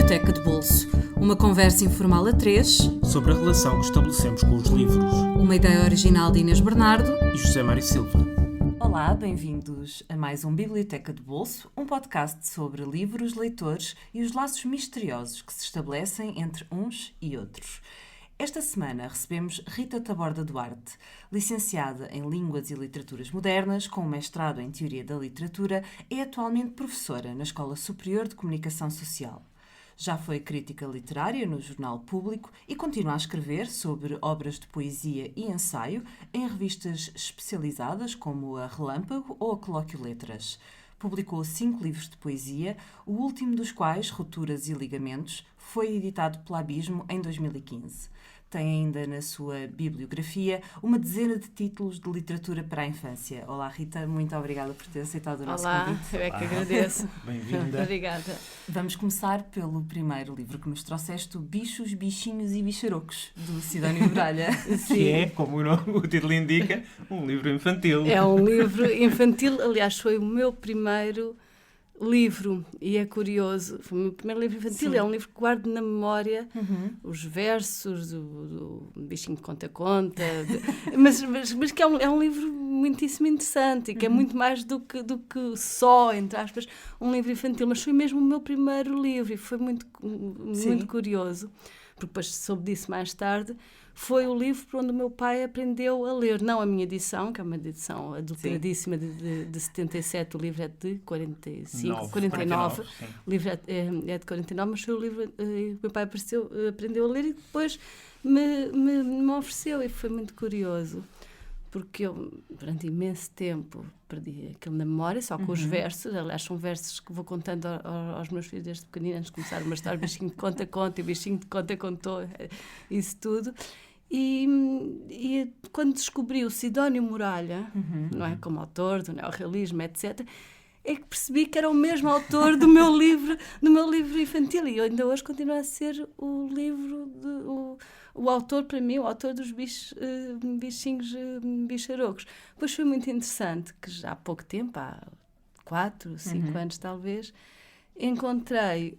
Biblioteca de Bolso. Uma conversa informal a três sobre a relação que estabelecemos com os livros. Uma ideia original de Inês Bernardo E José Mário Silva. Olá, bem-vindos a mais um Biblioteca de Bolso, um podcast sobre livros, leitores e os laços misteriosos que se estabelecem entre uns e outros. Esta semana recebemos Rita Taborda Duarte, licenciada em Línguas e Literaturas Modernas, com um mestrado em Teoria da Literatura, é atualmente professora na Escola Superior de Comunicação Social. Já foi crítica literária no Jornal Público e continua a escrever sobre obras de poesia e ensaio em revistas especializadas como a Relâmpago ou a Colóquio Letras. Publicou 5 livros de poesia, o último dos quais, Rupturas e Ligamentos, foi editado pela Abismo em 2015. Tem ainda na sua bibliografia uma dezena de títulos de literatura para a infância. Olá, Rita, muito obrigada por ter aceitado o nosso convite. Olá, eu é que agradeço. Bem-vinda. Obrigada. Vamos começar pelo primeiro livro que nos trouxeste, o Bichos, Bichinhos e Bicharocos, do Sidónio Muralha. Que é, como o título indica, um livro infantil. É um livro infantil, aliás, foi o meu primeiro livro, e é curioso, foi o meu primeiro livro infantil. Sim. É um livro que guardo na memória os versos do Bichinho de Conta-Conta, mas que é um livro muitíssimo interessante e que é muito mais do que só, entre aspas, um livro infantil, mas foi mesmo o meu primeiro livro e foi muito curioso, porque depois soube disso mais tarde. Foi o livro por onde o meu pai aprendeu a ler, não a minha edição, que é uma edição adulteradíssima de 77, o livro é de 49. O livro é de 49, mas foi o livro que o meu pai aprendeu a ler e depois me ofereceu, e foi muito curioso, porque eu, durante imenso tempo, perdi aquilo na memória, só com os versos. Aliás, são versos que vou contando aos meus filhos desde pequenino, antes de começar uma história, o Bichinho de Conta-Conta, e o Bichinho de Conta contou, isso tudo. E quando descobri o Sidónio Muralha, não é, como autor do neorrealismo, etc., é que percebi que era o mesmo autor do meu livro infantil, e ainda hoje continua a ser o livro o autor, para mim, o autor dos bichinhos bicharocos. Pois foi muito interessante que já há pouco tempo, há 4, 5 anos talvez, encontrei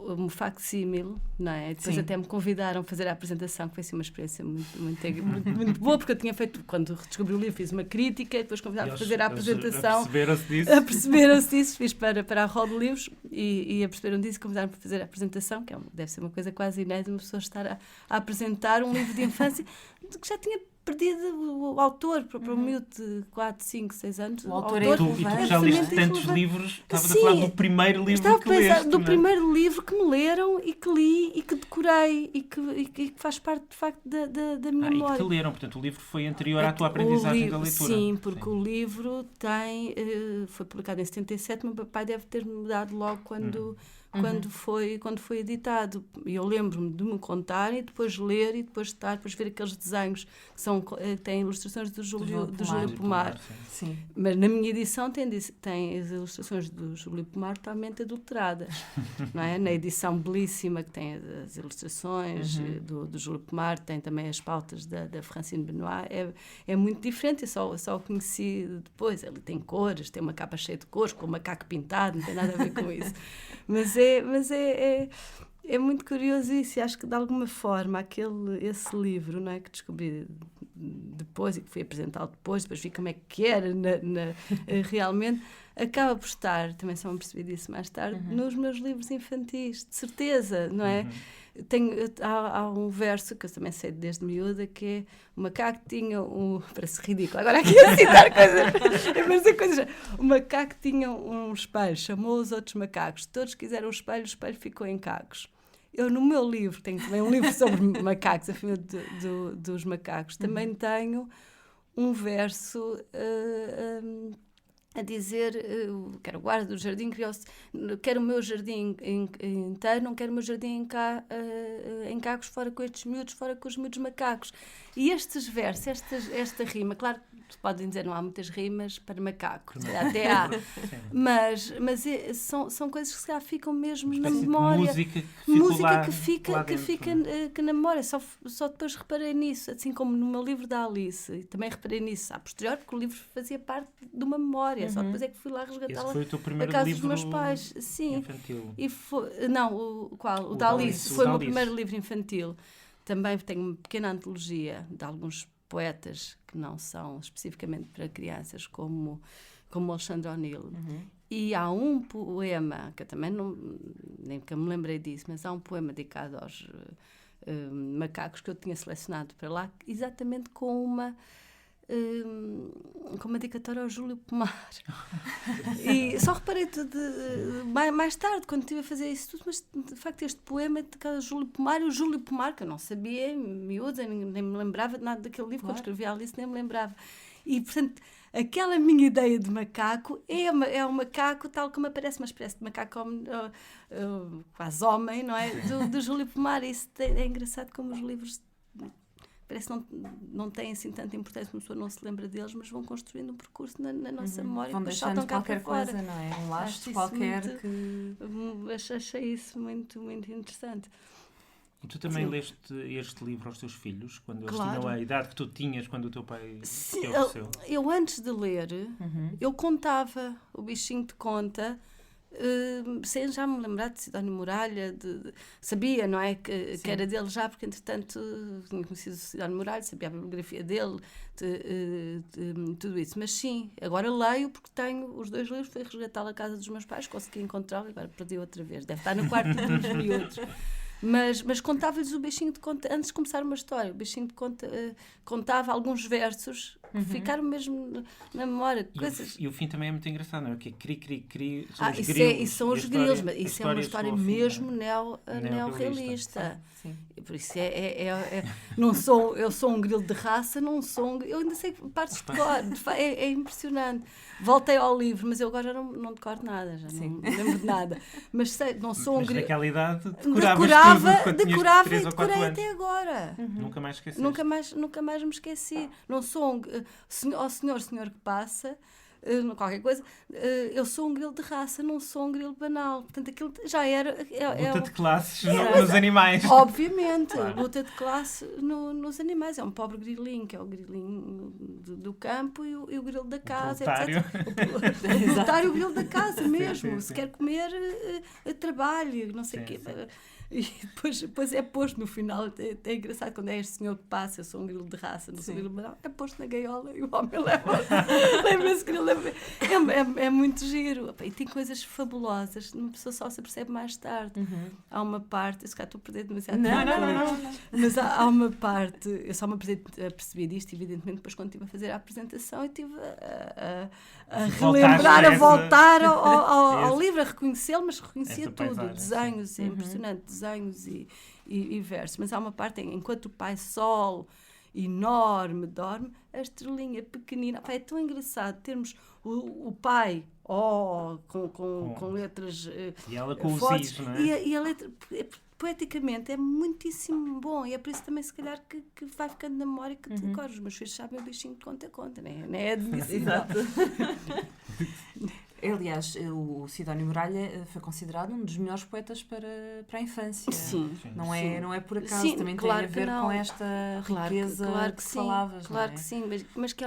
um facsímile, não é? Depois até me convidaram a fazer a apresentação, que foi assim uma experiência muito boa, porque eu tinha feito, quando descobri o livro, fiz uma crítica, e depois convidaram a fazer a apresentação. Aperceberam-se disso, fiz para a Roda de Livros e aperceberam disso, convidaram-me para fazer a apresentação, que deve ser uma coisa quase inédita, uma pessoa estar a apresentar um livro de infância que já tinha perdido o autor para um miúdo de 4, 5, 6 anos. O autor E tu já leste tantos livros, estavas a falar do primeiro livro que leste. Do primeiro livro que me leram e que li e que decorei e que faz parte, de facto, da minha memória. E que te leram, portanto, o livro foi anterior à tua aprendizagem da leitura. Sim, porque o livro foi publicado em 77, mas o meu pai deve ter-me dado logo quando foi editado. E eu lembro-me de me contar e depois ler e depois ver aqueles desenhos que têm ilustrações do Júlio Pomar. Sim. Mas na minha edição tem as ilustrações do Júlio Pomar totalmente adulteradas. Não é? Na edição belíssima que tem as ilustrações do Júlio Pomar, tem também as pautas da Francine Benoit, é muito diferente. Eu só o conheci depois. Ele tem cores, tem uma capa cheia de cores, com o macaco pintado, não tem nada a ver com isso. Mas é muito curioso isso, e acho que de alguma forma esse livro, não é, que descobri depois e que fui apresentá-lo depois vi como é que era realmente, acaba por estar, também só me percebi disso mais tarde, nos meus livros infantis, de certeza, não é? Há um verso que eu também sei desde miúda, que é: o macaco tinha parece ridículo, agora aqui a citar coisas, o macaco tinha um espelho, chamou os outros macacos, todos quiseram o espelho ficou em cacos. Eu, no meu livro, tenho também um livro sobre macacos, a família dos macacos, também tenho um verso a dizer, quero o guarda do jardim, quero o meu jardim inteiro, não quero o meu jardim em cacos, fora com estes miúdos, fora com os miúdos macacos. E estes versos, esta rima, claro, podem dizer não há muitas rimas para macacos, até há, mas são coisas que se calhar ficam mesmo na memória. Música que fica na memória. Só depois reparei nisso, assim como no meu livro da Alice, e também reparei nisso a posteriori, porque o livro fazia parte de uma memória. memória. Só depois é que fui lá resgatá-la. Esse foi o teu primeiro a casa livro dos meus pais. Sim. infantil? E foi, não, o da Alice. Foi o meu primeiro livro infantil. Também tenho uma pequena antologia de alguns poetas que não são especificamente para crianças, como Alexandre O'Neill. E há um poema, que eu também nem me lembrei disso, mas há um poema dedicado aos macacos que eu tinha selecionado para lá, exatamente com uma dedicatória ao Júlio Pomar. E só reparei mais tarde, quando estive a fazer isso tudo, mas de facto este poema é dedicado ao Júlio Pomar, e o Júlio Pomar, que eu não sabia, miúda, nem me lembrava de nada daquele livro, quando escrevi a Alice, nem me lembrava. E, portanto, aquela minha ideia de macaco é um macaco tal como aparece, uma espécie de macaco quase homem, não é? Do Júlio Pomar. Isso é engraçado como os livros parece que não têm assim tanta importância, uma pessoa não se lembra deles, mas vão construindo um percurso na nossa memória. Vão deixando qualquer coisa, não é? Um laço qualquer que... Achei isso muito, muito interessante. E tu também leste este livro aos teus filhos, quando eles tinham a idade que tu tinhas quando o teu pai te ofereceu? Eu antes de ler, eu contava o bichinho de conta, sem já me lembrar de Sidónio Muralha, sabia, não é, que era dele já, porque entretanto tinha conhecido o Sidónio Muralha, sabia a bibliografia dele, tudo isso. Mas sim, agora leio porque tenho os 2 livros, fui resgatá-lo à casa dos meus pais, consegui encontrá-lo e agora perdi outra vez, deve estar no quarto dos miúdos. Mas contava-lhes o bichinho de conta, antes de começar uma história, o bichinho de conta contava alguns versos que ficaram mesmo na memória. E o fim também é muito engraçado, não é? Porque cri, são os isso grilos. São os grilos, mas isso é uma história mesmo neorrealista. Sim. Por isso eu sou um grilo de raça, eu ainda sei partes de cor, é impressionante. Voltei ao livro, mas eu agora já não decoro nada, já não me lembro de nada. Mas sei, não sou um grilo. Naquela idade decorava e decorei até agora. Nunca mais esqueci. Nunca mais me esqueci. Não sou senhor que passa, qualquer coisa, eu sou um grilo de raça, não sou um grilo banal. Portanto, aquilo já era... luta de classes nos animais. Obviamente, luta de classe nos animais. É um pobre grilinho, que é o grilinho do campo, e o grilo da casa, etc. O proletário, o grilo da casa mesmo. Se quer comer, trabalhe, não sei o quê. E depois é posto no final, é engraçado quando é este senhor que passa, eu sou um grilo de raça, não sou um grilo banal, é posto na gaiola e o homem leva-se grilo. É muito giro. E tem coisas fabulosas, uma pessoa só se apercebe mais tarde. Há uma parte, se calhar estou a perder demasiado tempo. Mas há uma parte, eu só me apercebi disto, evidentemente, depois quando estive a fazer a apresentação, e estive a relembrar, a voltar ao livro, a reconhecê-lo, mas reconhecia tudo, desenhos, é impressionante, desenhos e versos. Mas há uma parte enquanto o pai sol enorme dorme, a estrelinha pequenina, é tão engraçado termos o pai com letras e ela com fortes, os is, não é? E a letra poeticamente é muitíssimo bom, e é por isso também se calhar que vai ficando na memória que te decoras. Os meus filhos sabem o bichinho de conta, não é admissível. Aliás, o Sidónio Muralha foi considerado um dos melhores poetas para a infância. Sim. Não é por acaso, também tem a ver com esta riqueza que falavas. Claro que sim, mas que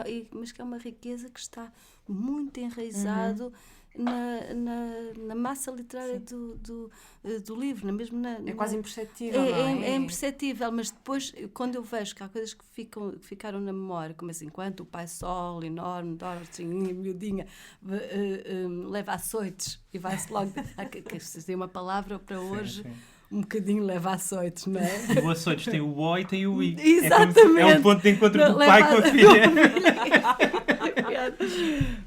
é uma riqueza que está muito enraizado na massa literária do livro, é quase imperceptível, é imperceptível, mas depois, quando eu vejo que há coisas que ficaram na memória, como assim, enquanto o pai sol enorme, assim, miudinha, leva açoites e vai-se logo, que se tem uma palavra para hoje, sim. Um bocadinho leva açoites, não é? O açoites tem o O e tem o I. Exatamente. É o ponto de encontro do pai com a filha.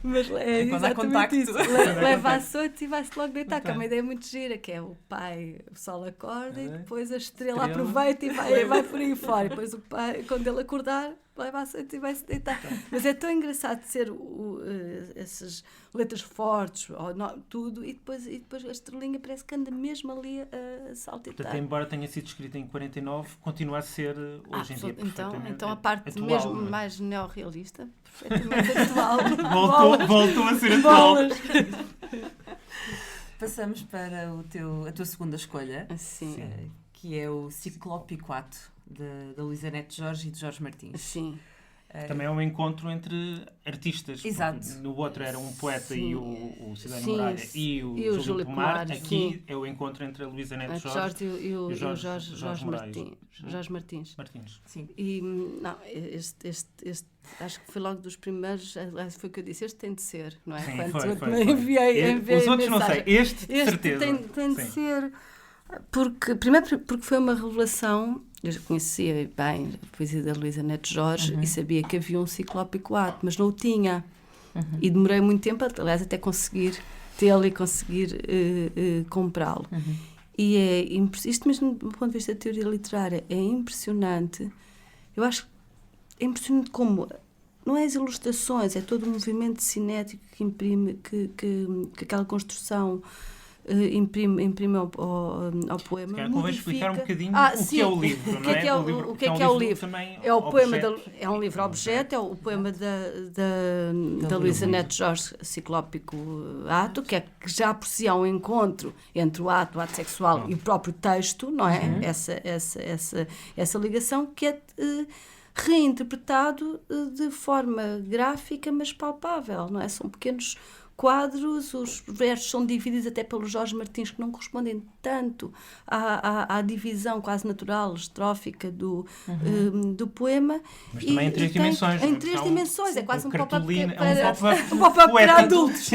Mas é exatamente isso. Leva açoites e vai-se logo deitar, que é uma ideia muito gira, que é o pai, o sol acorda e depois a estrela aproveita e vai por aí fora. E depois o pai, quando ele acordar, leva açoites e vai-se deitar. Mas é tão engraçado ser essas letras fortes, tudo, e depois a estrelinha parece que anda mesmo ali a saltitar. Portanto, embora tenha sido escrita em 49, continua a ser hoje em dia perfeitamente então a parte atual, mesmo mais neorrealista, perfeitamente atual. Voltou a ser atual. Passamos para a tua segunda escolha, Sim. Que é o Ciclópico Ato, da Luísa Neto Jorge e de Jorge Martins. Sim. Também é um encontro entre artistas. Exato. No outro era um poeta Sim. e o Sidónio Sim, Moraes e o Júlio Pomar. Aqui sim. é o encontro entre a Luísa Neto Jorge e o Jorge Martins. Sim. E não, este acho que foi logo dos primeiros, foi o que eu disse, este tem de ser, não é? Sim, Quando foi. enviei Os outros não mensagem. sei, este de certeza. Tem de ser, primeiro porque foi uma revelação. Eu já conhecia bem a poesia da Luísa Neto Jorge e sabia que havia um ciclópico ato, mas não o tinha. E demorei muito tempo, aliás, até conseguir tê-lo e conseguir comprá-lo. E isto mesmo do ponto de vista da teoria literária é impressionante. Eu acho que é impressionante como não é as ilustrações, é todo o movimento cinético que imprime, que aquela construção imprime ao poema. Convém explicar um bocadinho que é o livro, não é? O que é o livro? É o poema, é um livro objeto, é o poema da Luísa Neto Jorge, Ciclópico Ato, que já por si há um encontro entre o ato sexual e o próprio texto, não é? Essa ligação que é reinterpretado de forma gráfica, mas palpável, não é? São pequenos quadros, os versos são divididos até pelo Jorge Martins, que não correspondem tanto à divisão quase natural, estrófica do poema. Mas também em três dimensões. Em três dimensões, é quase um pop-up para adultos.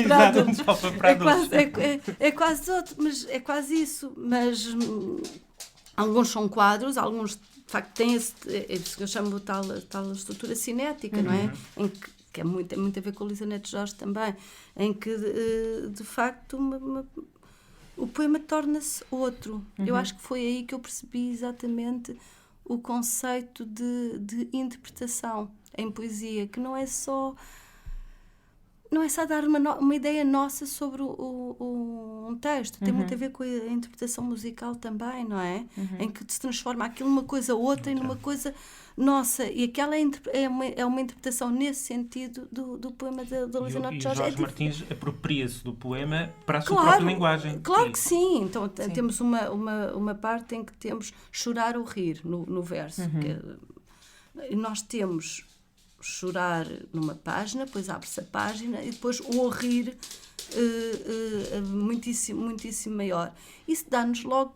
É quase outro, mas é quase isso. Mas alguns são quadros, alguns de facto têm isso que eu chamo tal estrutura cinética, não é? Que é muito a ver com a Luísa Neto Jorge também, em que, de facto, o poema torna-se outro. Eu acho que foi aí que eu percebi exatamente o conceito de interpretação em poesia, que não é só dar uma ideia nossa sobre um texto, tem muito a ver com a interpretação musical também, não é? Em que se transforma aquilo numa coisa outra e numa coisa nossa, e aquela é uma interpretação nesse sentido do poema da Luísa Neto Jorge. E Jorge Martins apropria-se do poema para a sua própria linguagem. Claro que sim. Então temos uma parte em que temos chorar ou rir no verso. E nós temos chorar numa página, depois abre-se a página e depois o rir muitíssimo, muitíssimo maior. Isso dá-nos logo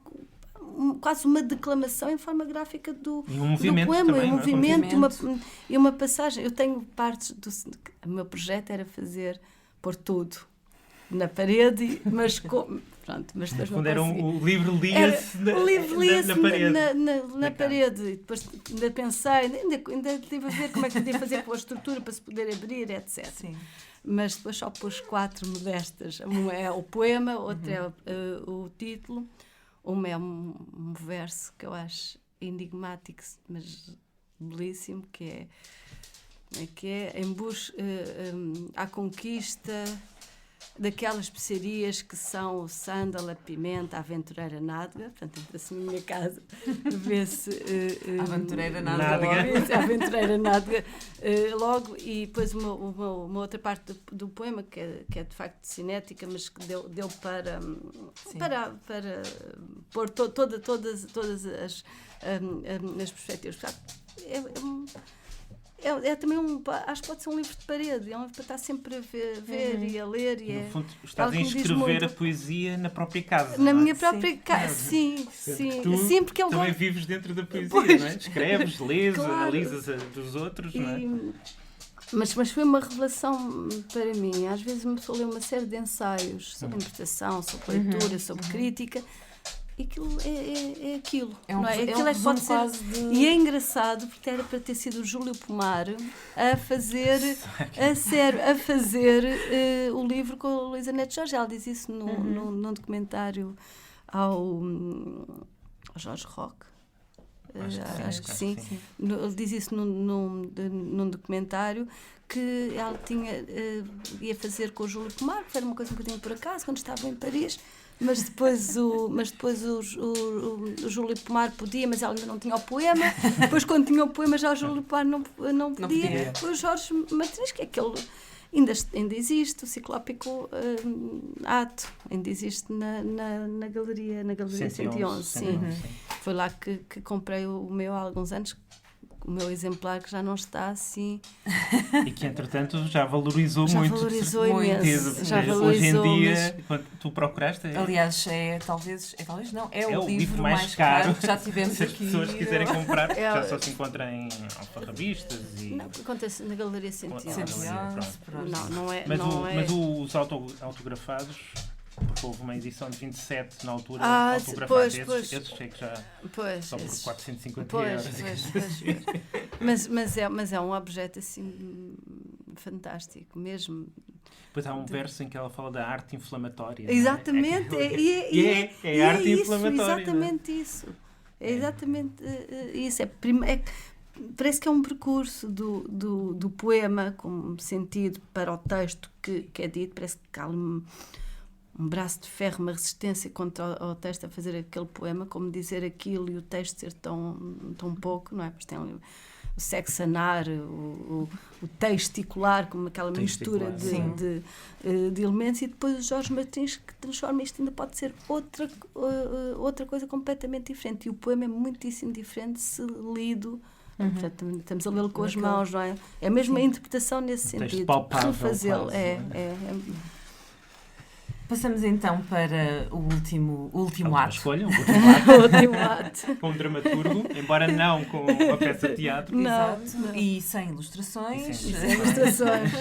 quase uma declamação em forma gráfica do poema, também, um movimento e uma passagem. Eu tenho partes o meu projeto era pôr tudo na parede, mas depois quando era o livro lia-se na parede. Na parede. E depois ainda pensei, ainda tive a ver como é que podia fazer com a estrutura para se poder abrir, etc. Sim. Mas depois só pus 4 modestas. Um é o poema, outro é o título, uma é um verso que eu acho enigmático, mas belíssimo, que é em busca à conquista daquelas especiarias que são o sândalo, a pimenta, a aventureira nádega. Portanto, entra-se na minha casa, vê-se a aventureira nádega. A aventureira nádega logo, e depois uma outra parte do poema que é de facto cinética, mas que deu para pôr todas as perspectivas. É também acho que pode ser um livro de parede, é um livro para estar sempre a ver e a ler. E no fundo, estás a inscrever a poesia na própria casa. Na minha própria casa, sim. Sim, porque eu também vives dentro da poesia, não é? Escreves, lês, analisas a dos outros, não é? Mas foi uma revelação para mim. Às vezes uma pessoa lê uma série de ensaios sobre interpretação, sobre leitura, sobre crítica. E aquilo é aquilo. Aquilo é que pode ser. E é engraçado porque era para ter sido o Júlio Pomar a fazer o livro com a Luísa Neto Jorge. Ela diz isso num documentário ao Jorge Roque. Acho que sim. Ele diz isso num documentário que ela ia fazer com o Júlio Pomar, que era uma coisa um bocadinho por acaso, quando estava em Paris. Mas depois o Júlio Pomar podia, mas ela ainda não tinha o poema. Depois, quando tinha o poema, já o Júlio Pomar não podia. Foi o Jorge Martins, que é aquele. Ainda existe, o Ciclópico Ato, ainda existe na Galeria 111. Sim. Foi lá que comprei o meu há alguns anos. o meu exemplar que já não está assim. E que, entretanto, já valorizou muito. Valorizou imenso. Já valorizou. Hoje em dia, quando tu procuraste... Aliás, é o livro mais caro que já tivemos aqui. Se as pessoas quiserem comprar, já só se encontra em alfarrabistas e... Não, acontece na Galeria 111. Não é. Mas os autografados... Porque houve uma edição de 27 na altura, autografados, esses sei que já só por 450 euros. Mas é um objeto assim fantástico mesmo. Depois há um verso em que ela fala da arte inflamatória. Exatamente, é arte inflamatória. Exatamente isso. É exatamente isso. Parece que é um percurso do poema como sentido para o texto que é dito. Parece que há um braço de ferro, uma resistência contra o texto a fazer aquele poema, como dizer aquilo e o texto ser tão pouco, não é? Pois tem o sexanar, o testicular, como aquela mistura de elementos, e depois o Jorge Martins que transforma isto, ainda pode ser outra coisa completamente diferente. E o poema é muitíssimo diferente se lido. Portanto, estamos a lê-lo com as mãos, não é? É mesmo a interpretação nesse sentido. Refazê-lo. Passamos então para o último ato. Escolha, o último ato. Com um dramaturgo, embora não com uma peça de teatro. Não. E sem ilustrações. Sem ilustrações.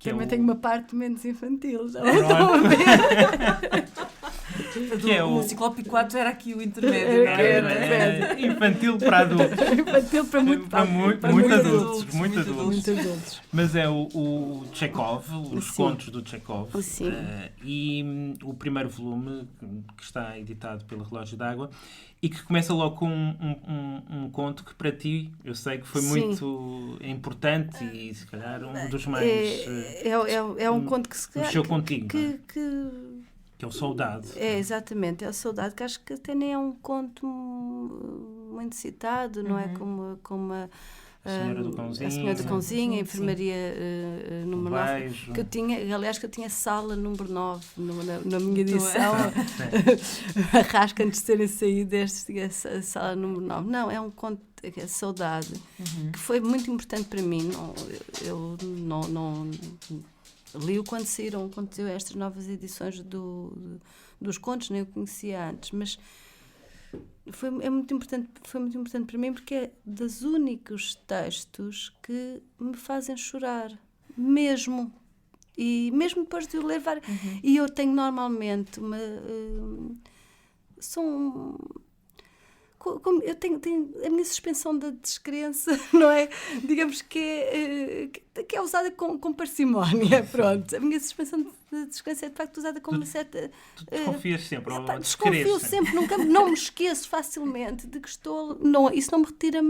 Também tem uma parte menos infantil. Já o Ciclope 4 era aqui o intermédio. Era infantil para adultos. Infantil para muito adultos. Mas é o Chekhov, os contos do Chekhov. E o primeiro volume, que está editado pelo Relógio d'Água, e que começa logo com um conto que para ti, eu sei que foi muito importante e se calhar um dos mais... É um conto que se calhar... Mexeu contigo, que é o Saudade. Exatamente, é o Saudade, que acho que até nem é um conto muito citado, não é? Como a Senhora do Cãozinho, a Enfermaria número 9, que eu tinha sala número 9 na minha edição. Arrasca antes de terem saído tinha sala número 9. Não, é um conto, é Saudade, que foi muito importante para mim. Eu não li-o quando saíram estas novas edições dos contos, nem o conhecia antes, mas foi muito importante para mim, porque é dos únicos textos que me fazem chorar, mesmo. E mesmo depois de o ler e eu tenho normalmente eu tenho a minha suspensão da descrença, não é? Digamos que é usada com parcimónia, pronto. A minha suspensão de descrença é de facto usada com uma certa... Tu desconfias sempre, desconfio sempre, não me esqueço facilmente de que estou... Não, isso não me retira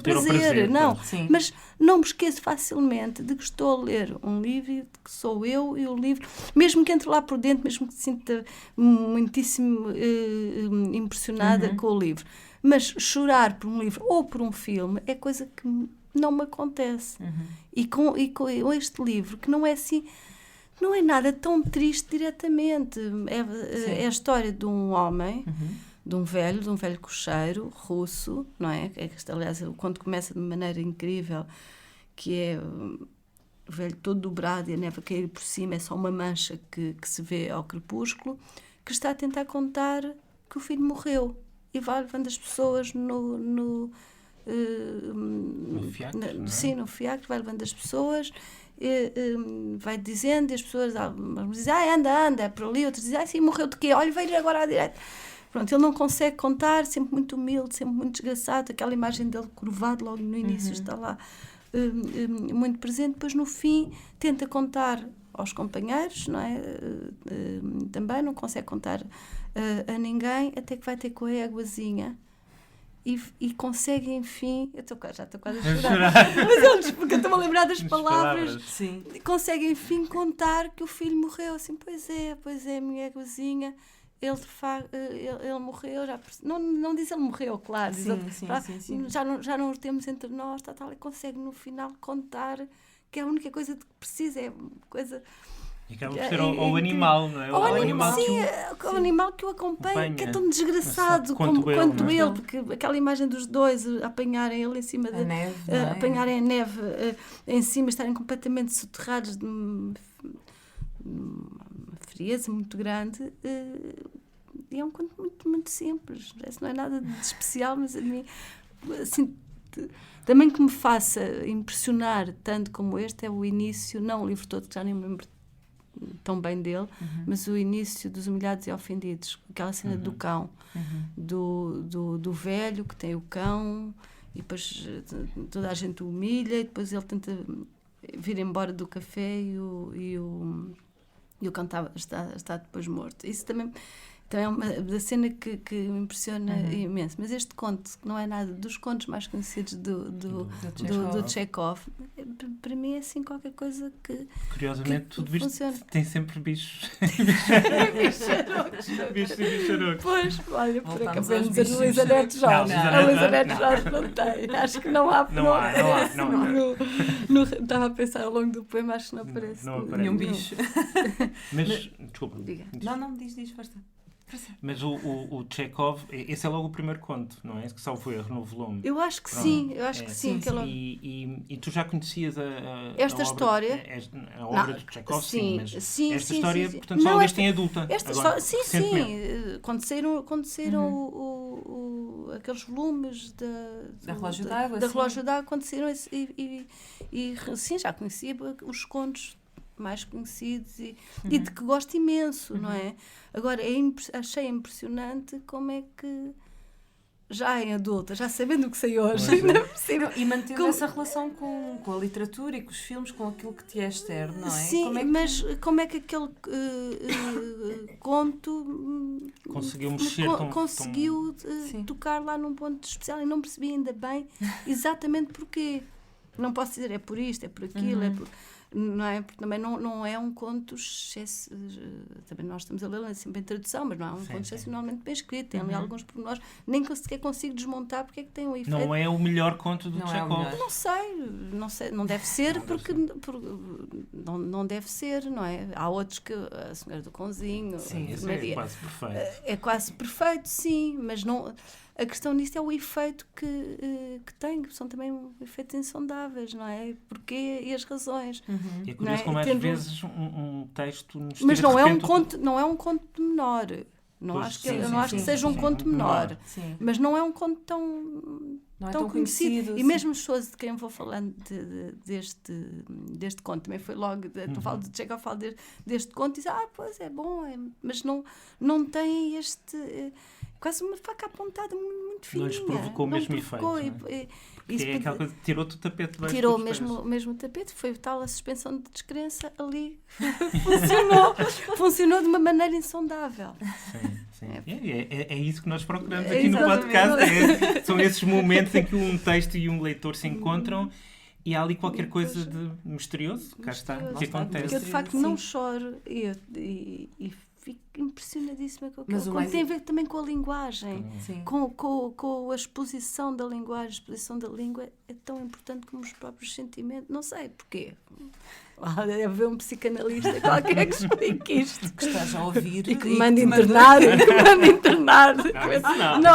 prazer, não. Mas não me esqueço facilmente de que estou a ler um livro, que sou eu e o livro, mesmo que entre lá por dentro, mesmo que se sinta muitíssimo impressionada com o livro. Mas chorar por um livro ou por um filme é coisa que não me acontece. E com este livro, que não é assim... Não é nada tão triste diretamente. É a história de um homem, de um velho cocheiro russo, não é? Aliás, o conto começa de uma maneira incrível, que é o velho todo dobrado e a neve a cair por cima, é só uma mancha que se vê ao crepúsculo, que está a tentar contar que o filho morreu. E vai levando as pessoas no fiacre, no fiacre, vai levando as pessoas... vai dizendo, e as pessoas dizem, anda, é por ali, outros dizem, sim, morreu de quê? Olha, veio agora à direita. Pronto, ele não consegue contar, sempre muito humilde, sempre muito desgraçado, aquela imagem dele curvado logo no início está lá muito presente, depois no fim tenta contar aos companheiros, não é? Também não consegue contar a ninguém, até que vai ter com a éguazinha. E consegue, enfim... Já estou quase a chorar. Mas porque eu estou a lembrar das palavras. Sim. Consegue, enfim, contar que o filho morreu. Assim, pois é, minha éguazinha. Ele morreu. Não diz ele morreu, claro. Sim. Já não o temos entre nós. Tal, e consegue, no final, contar que é a única coisa de que precisa. É coisa... Acaba por ser o animal, não é? O animal, sim, o animal que o acompanha, que é tão desgraçado quanto ele, porque aquela imagem dos dois apanharem ele em cima da neve, apanharem a neve em cima, estarem completamente soterrados de uma frieza muito grande. E é um conto muito, muito simples. Não é nada de especial, mas a mim, assim, também que me faça impressionar tanto como este é o início, não o livro todo, que já nem me lembro tão bem dele, mas o início dos Humilhados e Ofendidos, aquela cena do cão, do velho que tem o cão e depois toda a gente o humilha e depois ele tenta vir embora do café e o cão está depois morto. Isso também é uma da cena que me impressiona imenso. Mas este conto, que não é nada dos contos mais conhecidos do Chekhov, para mim é assim qualquer coisa que curiosamente, que tudo isto funciona. tem sempre bichos. Bichos e bicharocos. Pois, olha, por Voltamos acaso, aos a bichos. Elizabeth Jorge. A Elizabeth Jorge não tem. Acho que não há. Não há. Estava a pensar ao longo do poema, acho que não aparece. Não aparece. Nenhum bicho. Mas, desculpa. Diga. Não, diz, força. Mas o Chekhov, esse é logo o primeiro conto, não é? Que salvo erro no volume. Eu acho que Pronto. sim, eu acho que sim. Que ela... E tu já conhecias esta a história? A obra de Chekhov, sim, mas sim, esta sim, história, sim. portanto, só leste em adulta. Esta agora, história, sim. Quando saíram aqueles volumes da Relógio d'Água, da Relógio d'Água, quando saíram e sim, já conhecia os contos mais conhecidos e de que gosto imenso, não é? Agora, achei impressionante como é que já em adulta, já sabendo o que sei hoje, ainda por cima. E mantendo essa relação com a literatura e com os filmes, com aquilo que te é externo, não é? Sim, mas como é que aquele conto conseguiu mexer conseguiu tocar lá num ponto especial e não percebi ainda bem exatamente porquê. Não posso dizer é por isto, é por aquilo, é por... Não é? Porque também não é um conto também nós estamos a ler sempre em tradução, mas não é um conto excepcionalmente bem escrito, tem ali alguns pormenores, nem sequer consigo desmontar porque é que tem um efeito. Não é o melhor conto do Chekhov. Não sei, não deve ser, não deve ser, não é? Há outros que a Senhora do Cãozinho, esse é quase perfeito. É quase perfeito, sim, mas não... A questão nisto é o efeito que tem, que são também efeitos insondáveis, não é? Porquê e as razões. E é curioso como às vezes um texto nos tira mas não de é repente não é um conto menor. Não acho que seja um conto menor. Mas não é um conto tão conhecido. E mesmo as pessoas de quem eu vou falando deste conto, também foi logo, tu falas de Chekhov, falo deste conto e diz, pois é bom, mas não tem este... quase uma faca apontada muito fininha. Não lhes provocou o mesmo efeito. Porque é aquela coisa, tirou-te o tapete. Tirou mesmo o tapete, foi tal a suspensão de descrença ali. Funcionou de uma maneira insondável. Sim. É isso que nós procuramos aqui no podcast. São esses momentos em que um texto e um leitor se encontram e há ali qualquer coisa de misterioso, cá está, que acontece. Porque eu de facto não choro e fico impressionadíssima com aquilo. Mas tem a ver também com a linguagem, com a exposição da linguagem. A exposição da língua é tão importante como os próprios sentimentos. Não sei porquê. Deve haver um psicanalista qualquer que explique isto. Que estás a ouvir e que me manda internar.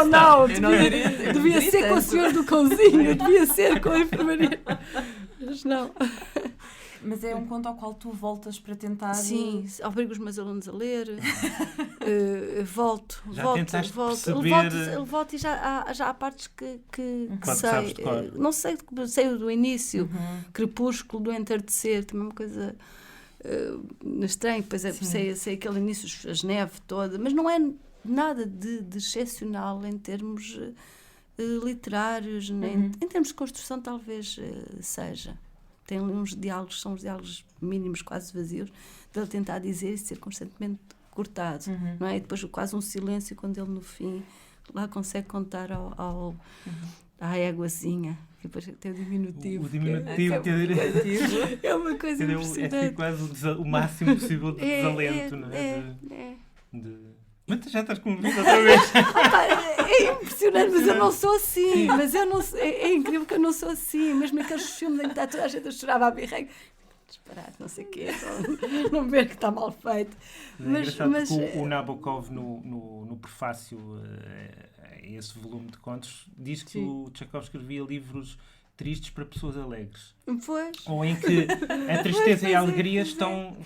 Não. Devia ser com o senhor do cãozinho, devia ser com a enfermaria. Mas não. Mas é um conto ao qual tu voltas para tentar... Sim, obrigo os meus alunos a ler, volto, e já há partes que sei. Não sei do início, Crepúsculo, do entardecer, também uma coisa estranha, depois sei aquele início, as neves toda, mas não é nada de excepcional em termos literários, nem em termos de construção talvez seja. Tem uns diálogos, são uns diálogos mínimos, quase vazios, dele tentar dizer e ser constantemente cortado, não é? E depois quase um silêncio quando ele no fim lá consegue contar à éguazinha, que depois tem o diminutivo. O diminutivo é uma coisa impressionante. É quase o máximo possível de desalento, não é? Mas já estás comovido outra vez. É impressionante, mas eu não sou assim. Mas eu não, é incrível que eu não sou assim. Mesmo aqueles filmes em que está toda a gente a chorar à birreira. disparate, não sei o quê, não ver que está mal feito. Mas o Nabokov, no prefácio a esse volume de contos, diz que o Chekhov escrevia livros tristes para pessoas alegres. Pois. Ou em que a tristeza e a alegria estão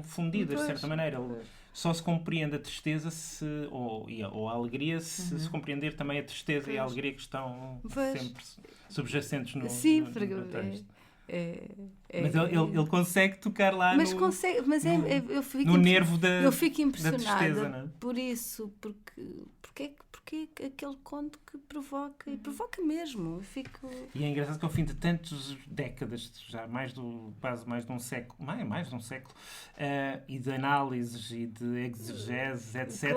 fundidas, de certa maneira. Só se compreende a tristeza ou a alegria se compreender também a tristeza e a alegria que estão sempre subjacentes no texto. Mas ele consegue tocar lá no nervo da eu fico impressionada da tristeza, não é? por isso, porque aquele conto que provoca, e provoca mesmo. E é engraçado que ao fim de tantas décadas, já quase mais de um século, e de análises e de exegeses, etc.,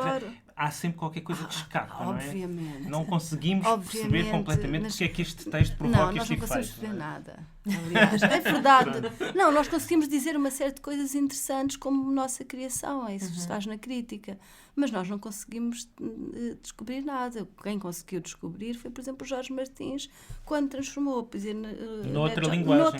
há sempre qualquer coisa que escapa, não é? Obviamente. Não conseguimos perceber completamente porque é que este texto provoca este efeito. Não, nós não conseguimos perceber nada. Aliás, é verdade. Não, nós conseguimos dizer uma série de coisas interessantes como nossa criação, é isso que se faz na crítica. Mas nós não conseguimos descobrir nada. Quem conseguiu descobrir foi, por exemplo, o Jorge Martins, quando transformou a poesia noutra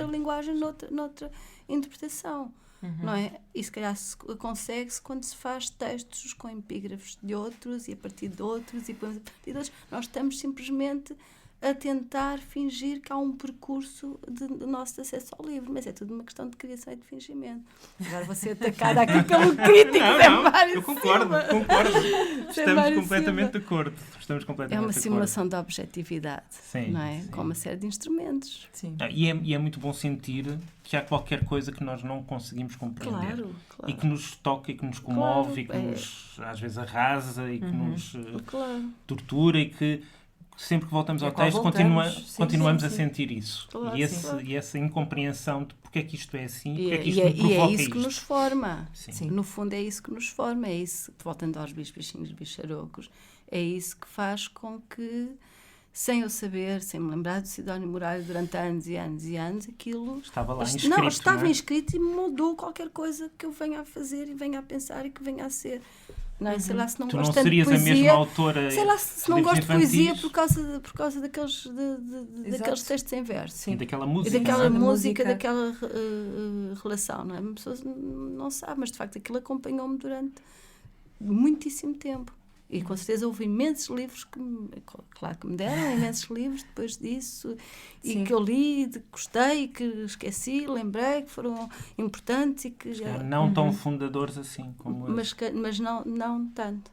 linguagem, noutra interpretação. Não é? E se calhar consegue-se quando se faz textos com epígrafes de outros e a partir de outros e a partir de outros. Nós estamos simplesmente a tentar fingir que há um percurso de nosso acesso ao livro, mas é tudo uma questão de criação e de fingimento. Agora vou ser atacada aqui pelo crítico. Eu concordo. Estamos completamente de acordo. É uma simulação da objetividade, não é? Com uma série de instrumentos. Sim. E é muito bom sentir que há qualquer coisa que nós não conseguimos compreender. Claro. E que nos toca e que nos comove e que nos, às vezes, arrasa e que nos tortura e que sempre que voltamos ao texto continuamos a sentir isso. Claro, e essa incompreensão de porque é que isto é assim, porque é que isto me provoca é isso isto. que nos forma. Sim. No fundo é isso que nos forma. É isso, voltando aos bichinhos bicharocos, é isso que faz com que, sem eu saber, sem me lembrar do Sidónio Muralha durante anos e anos e anos, aquilo estava lá inscrito. Estava inscrito e mudou qualquer coisa que eu venha a fazer e venha a pensar e que venha a ser. Não, sei lá se não gosto tanto de poesia. Tu não serias a mesma autora. Sei lá se não gosto de poesia por causa daqueles textos em verso. Sim, daquela música. E daquela música, daquela relação. Não é? As pessoas não sabem, mas de facto aquilo acompanhou-me durante muitíssimo tempo. E com certeza houve imensos livros que me deram imensos livros depois disso e que eu li, gostei, que esqueci, lembrei que foram importantes e que já... Não tão fundadores assim como mas não tanto.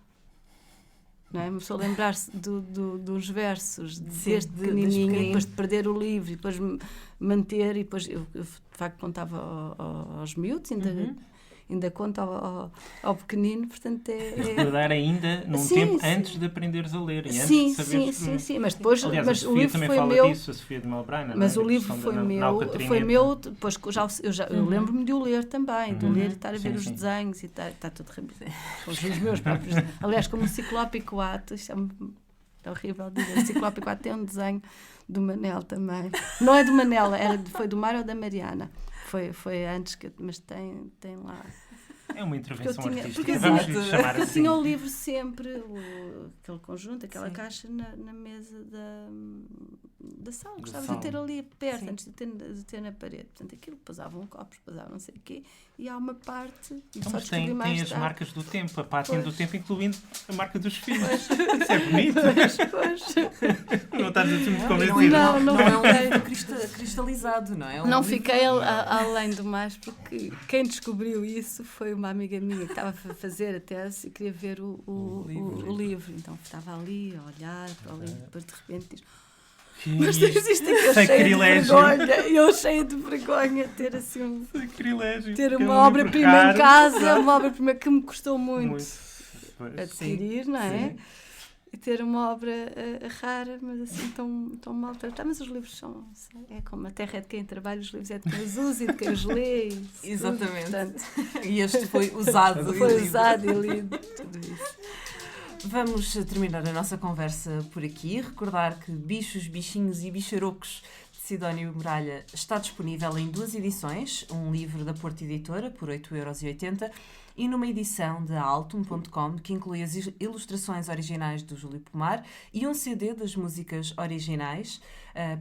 Não é? Uma pessoa lembrar-se dos versos desde pequenininho e depois de perder o livro e depois manter e depois eu de facto contava aos miúdos, ainda conta ao pequenino, portanto recordar ainda num tempo antes de aprenderes a ler e antes de saberes... Sim, mas depois... Aliás, mas a Sofia também fala disso, a Sofia de Melbrana, mas o livro foi meu, depois eu lembro-me de o ler também, de o ler e estar a ver os desenhos e está tudo os meus próprios... Aliás, como o Ciclópico Ato, isto é horrível dizer, o Ciclópico Ato tem um desenho do Manel também. Não é do Manel, foi do Mário ou da Mariana. Foi antes, mas tem lá. É uma intervenção artística. Vamos chamar assim. Eu tinha o livro sempre, aquele conjunto, aquela caixa na mesa da sala. Gostava de ter ali perto, antes de ter na parede. Portanto, aquilo pousavam copos, pousavam não sei o quê. E há uma parte... Mas tem as marcas do tempo, a página do tempo, incluindo a marca dos filhos. Isso é bonito. Não estás assim muito convencido. Não é um livro cristalizado, não é? Não fiquei além do mais, porque quem descobriu isso foi uma amiga minha que estava a fazer a tese e queria ver o livro. Então estava ali a olhar para o livro e depois de repente diz... Mas existe aqui eu cheia de vergonha ter assim ter uma obra-prima em casa, uma obra-prima que me custou muito adquirir, não é? E ter uma obra rara, mas assim tão maltratada. Mas os livros são... É como a terra é de quem trabalha, os livros é de quem os usa e de quem os lê. Exatamente. Portanto, e este foi usado e lido. Tudo isso. Vamos terminar a nossa conversa por aqui. Recordar que Bichos, Bichinhos e Bicharocos de Sidónio Muralha está disponível em 2 edições. Um livro da Porto Editora por 8,80€ e numa edição da Altum.com que inclui as ilustrações originais do Júlio Pomar e um CD das músicas originais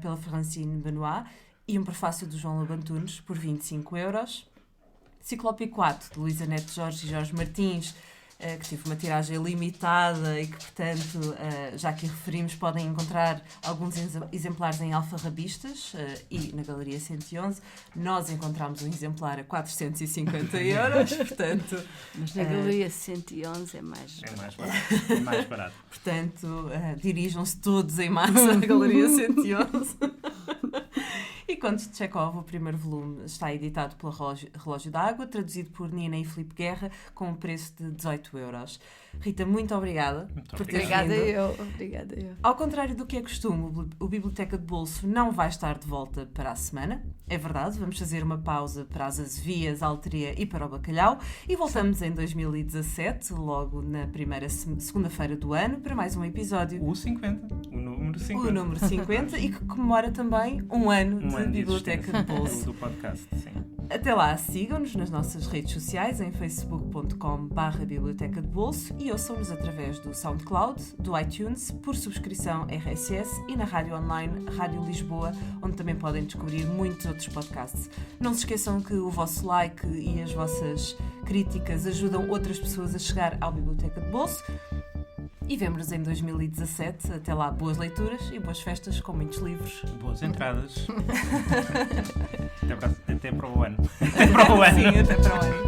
pela Francine Benoit e um prefácio do João Lobantunes por 25€. Ciclópia 4, de Luísa Neto Jorge e Jorge Martins, que teve uma tiragem limitada e que, portanto, já que referimos, podem encontrar alguns exemplares em alfarrabistas e na Galeria 111. Nós encontramos um exemplar a 450€, portanto... Mas na Galeria 111 é mais barato. É mais barato. Portanto, dirijam-se todos em massa à Galeria 111. E Contos de Chekhov, o primeiro volume, está editado pela Relógio d'Água, traduzido por Nina e Filipe Guerra, com um preço de 18€. Rita, muito obrigada por ter vindo. Obrigada eu. Ao contrário do que é costume, o Biblioteca de Bolso não vai estar de volta para a semana. É verdade, vamos fazer uma pausa para as azevias, a alteria e para o bacalhau e voltamos em 2017, logo na primeira segunda-feira do ano, para mais um episódio. O 50, o número 50. O número 50 e que comemora também um ano de Biblioteca de Bolso. Do podcast, sim. Até lá, sigam-nos nas nossas redes sociais em facebook.com/Biblioteca de Bolso e ouçam-nos através do SoundCloud, do iTunes, por subscrição RSS e na rádio online Rádio Lisboa, onde também podem descobrir muitos outros podcasts. Não se esqueçam que o vosso like e as vossas críticas ajudam outras pessoas a chegar à Biblioteca de Bolso. E vemo-nos em 2017. Até lá, boas leituras e boas festas com muitos livros. Boas entradas. Até para o ano. Até para o ano. Sim, até para o ano.